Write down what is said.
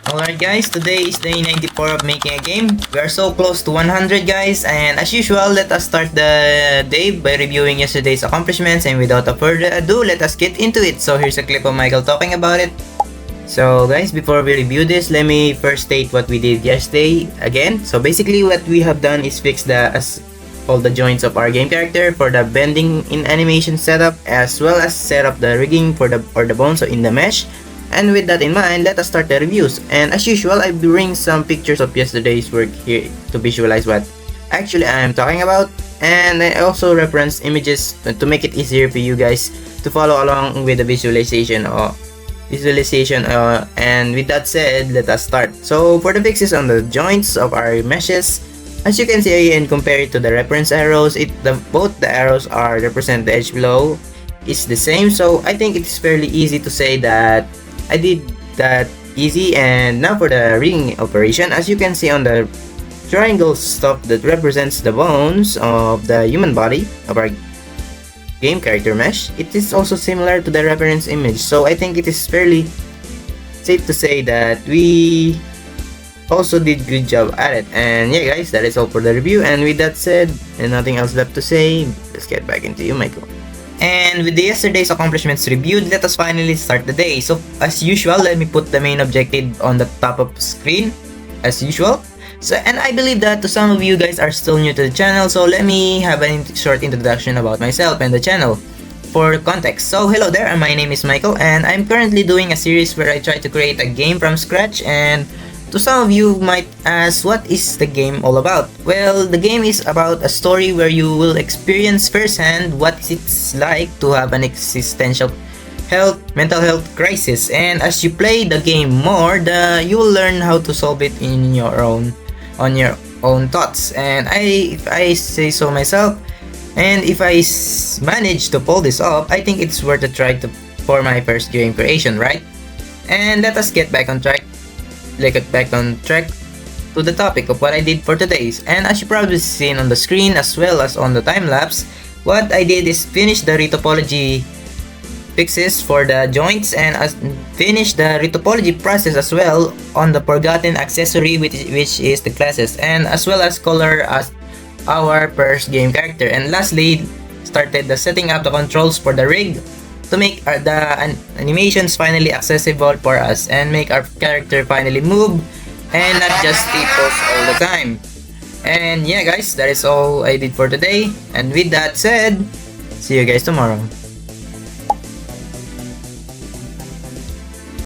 Alright guys, today is day 94 of making a game. We are so close to 100 guys, and as usual, let us start the day by reviewing yesterday's accomplishments, and without a further ado, let us get into it. So here's a clip of Michael talking about it. So guys, before we review this, let me first state what we did yesterday again. So basically what we have done is fix all the joints of our game character for the bending in animation setup, as well as set up the rigging for the bones in the mesh. And with that in mind, let us start the reviews. And as usual, I bring some pictures of yesterday's work here to visualize what actually I am talking about. And I also reference images to make it easier for you guys to follow along with the visualization. And with that said, let us start. So for the fixes on the joints of our meshes, as you can see and compare it to the reference arrows, both the arrows are represent the edge below is the same. So I think it's fairly easy to say that I did that easy. And now for the rigging operation, as you can see on the triangle stuff that represents the bones of the human body of our game character mesh, it is also similar to the reference image. So I think it is fairly safe to say that we also did good job at it. And yeah guys, that is all for the review. And with that said, and nothing else left to say, let's get back into you, Michael. And with the yesterday's accomplishments reviewed, let us finally start the day. So as usual, let me put the main objective on the top of the screen as usual. And I believe that to some of you guys are still new to the channel, so let me have a short introduction about myself and the channel for context. So hello there, my name is Michael, and I'm currently doing a series where I try to create a game from scratch. And to some of you might ask, what is the game all about? Well, the game is about a story where you will experience firsthand what it's like to have an existential mental health crisis. And as you play the game more, you will learn how to solve it on your own thoughts. And if I say so myself, and if I manage to pull this off, I think it's worth a try for my first game creation, right? And let us get back on track. To the topic of what I did for today's. And as you probably seen on the screen as well as on the time lapse, what I did is finish the retopology fixes for the joints, and finish the retopology process as well on the forgotten accessory, which is the classes, and as well as color as our first game character. And lastly, started the setting up the controls for the rig to make the animations finally accessible for us, and make our character finally move and not just stay pose all the time. And yeah guys, that is all I did for today. And with that said, see you guys tomorrow.